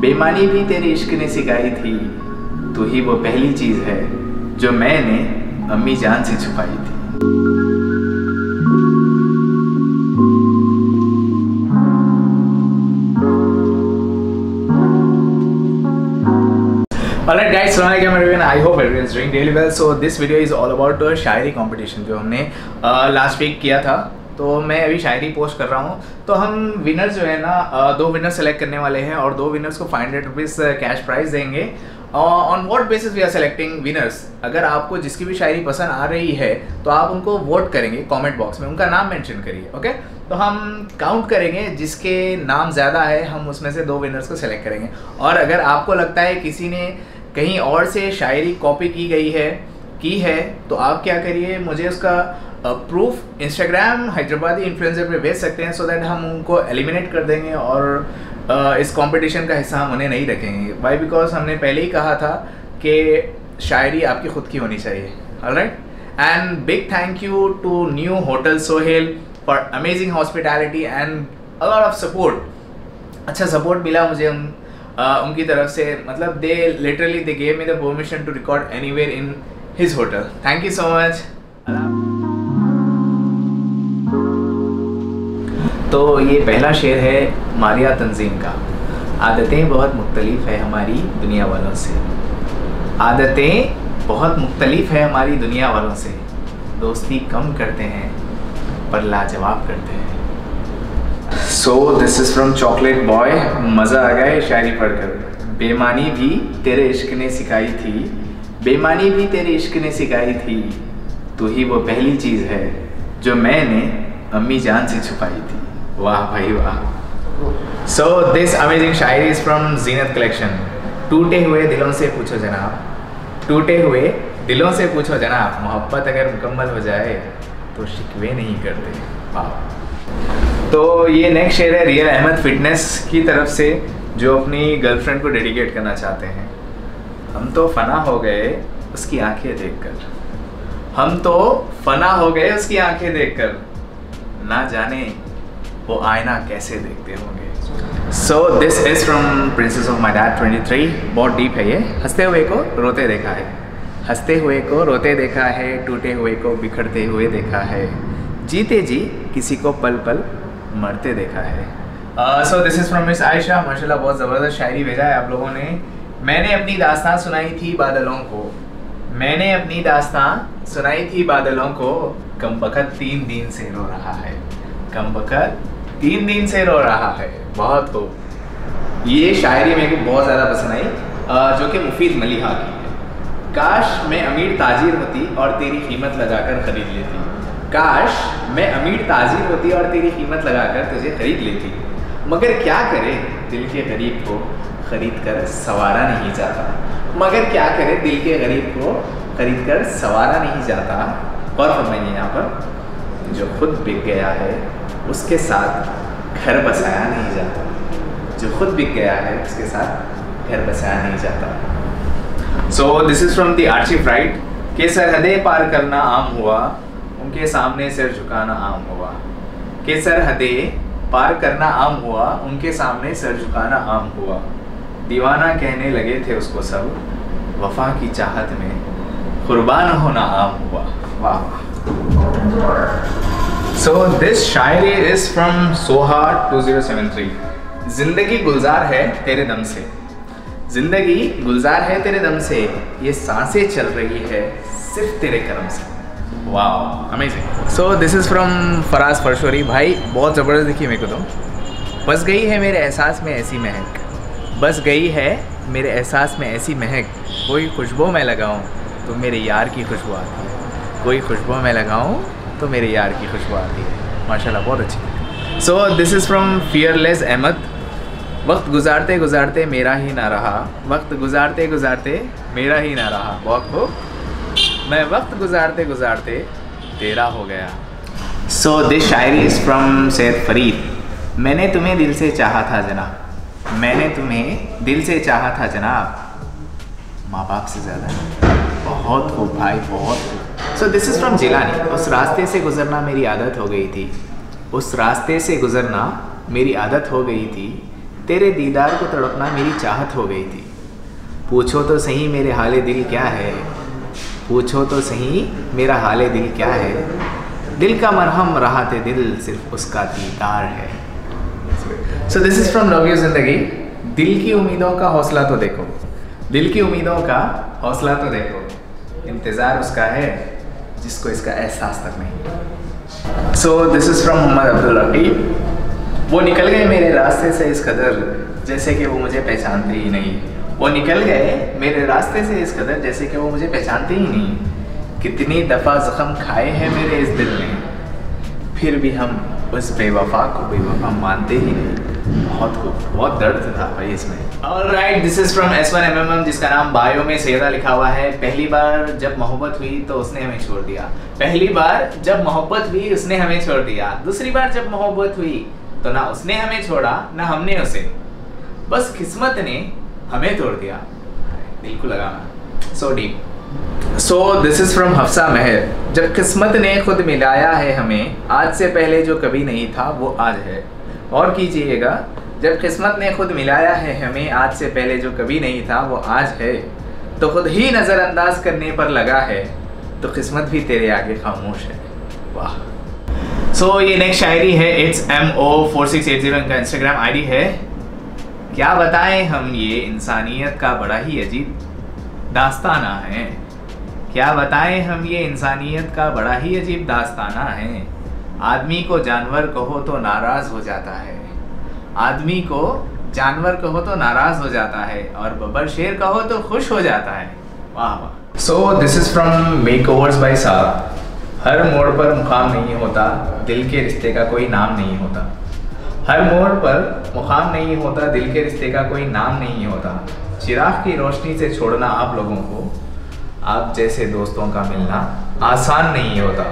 बेईमानी भी तेरे इश्क ने सिखाई थी, तू ही वो पहली चीज़ है जो मैंने अम्मी जान से छुपाई थी। Alright guys, assalamualaikum everyone. I hope everyone is doing really well. So this video is all about Shayari competition जो हमने लास्ट वीक किया था। तो मैं अभी शायरी पोस्ट कर रहा हूँ। तो हम विनर्स जो है ना, 2 विनर्स सेलेक्ट करने वाले हैं और 2 विनर्स को 500 रुपीज़ कैश प्राइज देंगे। On vote basis we are selecting winners. अगर आपको जिसकी भी शायरी पसंद आ रही है तो आप उनको वोट करेंगे कमेंट बॉक्स में, उनका नाम मेंशन करिए। ओके, तो हम काउंट करेंगे, जिसके नाम ज़्यादा है हम उसमें से 2 विनर्स को सेलेक्ट करेंगे। और अगर आपको लगता है किसी ने कहीं और से शायरी कॉपी की है तो आप क्या करिए, मुझे उसका प्रूफ इंस्टाग्राम हैदराबादी इन्फ्लुएंसर पे भेज सकते हैं, सो दैट हम उनको एलिमिनेट कर देंगे और इस कंपटीशन का हिस्सा हम उन्हें नहीं रखेंगे। वाई? बिकॉज हमने पहले ही कहा था कि शायरी आपकी खुद की होनी चाहिए। Alright, and big thank you to new hotel Sohail for amazing hospitality and a lot of support. अच्छा सपोर्ट मिला मुझे उनकी तरफ से, मतलब they literally they gave me the permission to record anywhere in his hotel. Thank you so much. तो ये पहला शेर है मारिया तंजीम का। आदतें बहुत मुख्तलिफ है हमारी दुनिया वालों से, आदतें बहुत मुख्तलिफ है हमारी दुनिया वालों से, दोस्ती कम करते हैं पर लाजवाब करते हैं। सो this is from chocolate boy. मज़ा आ गया शायरी पढ़कर। बेईमानी भी तेरे इश्क ने सिखाई थी, बेईमानी भी तेरे इश्क ने सिखाई थी, तू ही वो पहली चीज़ है जो मैंने अम्मी जान से छुपाई थी। वाह भाई वाह। So this amazing Shayari is from Zeenat collection. टूटे हुए दिलों से पूछो जनाब, टूटे हुए दिलों से पूछो जनाब, मोहब्बत अगर मुकम्मल हो जाए तो शिकवे नहीं करते। वाह। तो ये नेक्स्ट शेर है रियल अहमद फिटनेस की तरफ से, जो अपनी गर्लफ्रेंड को डेडिकेट करना चाहते हैं। हम तो फना हो गए उसकी आंखें देखकर, हम तो फना हो गए उसकी आंखें देखकर, ना जाने वो आईना कैसे देखते होंगे। सो this is from princess of my dad 23। बहुत डीप है ये। हंसते हुए को रोते देखा है, हंसते हुए को रोते देखा है, टूटे हुए को बिखरते हुए देखा है, जीते जी किसी को पल पल मरते देखा है। सो this is from miss Ayesha. माशाल्लाह बहुत ज़बरदस्त शायरी भेजा है आप लोगों ने। मैंने अपनी दास्तान सुनाई थी बादलों को, मैंने अपनी दास्तान सुनाई थी बादलों को, कमबख्त 3 दिन से रो रहा है, कमबख्त 3 दिन से रो रहा है। बहुत खूब। ये शायरी मेरे को बहुत ज़्यादा पसंद आई, जो कि मुफीद मलिहा की है। काश मैं अमीर ताजिर होती और तेरी कीमत लगाकर ख़रीद लेती, काश मैं अमीर ताजिर होती और तेरी कीमत लगाकर तुझे ख़रीद लेती, मगर क्या करे दिल के गरीब को ख़रीद कर सवारा नहीं जाता, मगर क्या करे दिल के गरीब को ख़रीद कर सवारा नहीं जाता। और फरमाइए यहाँ पर, जो खुद बिक गया है उसके साथ घर बसाया नहीं जाता, जो खुद बिक गया है उसके साथ घर बसाया नहीं जाता। सो this is from the archive right कि सरहदें पार करना आम हुआ, उनके सामने सिर झुकाना आम हुआ, कि सरहदें पार करना आम हुआ, उनके सामने सिर झुकाना आम हुआ, दीवाना कहने लगे थे उसको सब, वफा की चाहत में कुर्बान होना आम हुआ। वाह। So this Shayari is from Soha 2073। ज़िंदगी गुलजार है तेरे दम से, ज़िंदगी गुलजार है तेरे दम से, ये सांसें चल रही है सिर्फ तेरे करम से। वाह, amazing. So this is from Faraz Farshori. भाई बहुत ज़बरदस्त दिखी मेरे को तो। बस गई है मेरे एहसास में ऐसी महक, बस गई है मेरे एहसास में ऐसी महक, कोई खुशबू मैं लगाऊं तो मेरे यार की खुशबू आती है, कोई खुशबू मैं लगाऊं तो मेरे यार की खुशबू आती है। माशाल्लाह बहुत अच्छी। So this is from fearless Ahmad. वक्त गुजारते गुजारते मेरा ही ना रहा, वक्त गुजारते गुजारते मेरा ही ना रहा, बहुत खूब, मैं वक्त गुजारते गुजारते तेरा हो गया। So this Shayari is from Syed Farid. मैंने तुम्हें दिल से चाहा था जनाब, मैंने तुम्हें दिल से चाहा था जनाब, माँ बाप से ज़्यादा। बहुत खूब भाई, बहुत खूब। सो दिस इज़ फ्रॉम जिलानी। उस रास्ते से गुज़रना मेरी आदत हो गई थी, उस रास्ते से गुज़रना मेरी आदत हो गई थी, तेरे दीदार को तड़पना मेरी चाहत हो गई थी। पूछो तो सही मेरे हाले दिल क्या है, पूछो तो सही मेरा हाले दिल क्या है, दिल का मरहम राहत दिल सिर्फ उसका दीदार है। सो this is from love you जिंदगी। दिल की उम्मीदों का हौसला तो देखो, दिल की उम्मीदों का हौसला तो देखो, इंतज़ार उसका है जिसको इसका एहसास तक नहीं। So this is from Mohammad Abdul Raqib. वो निकल गए मेरे रास्ते से इस कदर जैसे कि वो मुझे पहचानते ही नहीं। वो निकल गए मेरे रास्ते से इस कदर जैसे कि वो मुझे पहचानते ही नहीं। कितनी दफ़ा ज़ख्म खाए हैं मेरे इस दिल ने, फिर भी हम उस बेवफा को बेवफा मानते ही नहीं। बहुत दर्द था भाई इसमें। Alright, this is from S1MMM, जिसका नाम बायो में सैयदा लिखा हुआ है। पहली बार जब मोहब्बत हुई तो उसने हमें छोड़ दिया, पहली बार जब मोहब्बत हुई उसने हमें छोड़ दिया, दूसरी बार जब मोहब्बत हुई तो ना उसने हमें छोड़ा ना हमने उसे, बस किस्मत ने हमें तोड़ दिया। दिल को लगाना, so deep. So this is from Hafsa Mahar. जब किस्मत ने खुद मिलाया है हमें, आज से पहले जो कभी नहीं था वो आज है। और कीजिएगा, जब किस्मत ने खुद मिलाया है हमें, आज से पहले जो कभी नहीं था वो आज है। तो खुद ही नज़रअंदाज करने पर लगा है, तो किस्मत भी तेरे आगे खामोश है। वाह। सो ये नेक्स्ट शायरी है, इट्स MO4680 इनका इंस्टाग्राम आईडी है। क्या बताएं हम ये इंसानियत का बड़ा ही अजीब दास्ताना है, क्या बताएं हम ये इंसानियत का बड़ा ही अजीब दास्ताना है। आदमी को जानवर कहो तो नाराज़ हो जाता है, आदमी को जानवर कहो तो नाराज़ हो जाता है, और बब्बर शेर कहो तो खुश हो जाता है। वाह वाह। So this is from makeovers by Sahab. हर मोड़ पर मुकाम नहीं होता, दिल के रिश्ते का कोई नाम नहीं होता। हर मोड़ पर मुकाम नहीं होता, दिल के रिश्ते का कोई नाम नहीं होता। चिराग की रोशनी से छोड़ना आप लोगों को, आप जैसे दोस्तों का मिलना आसान नहीं होता।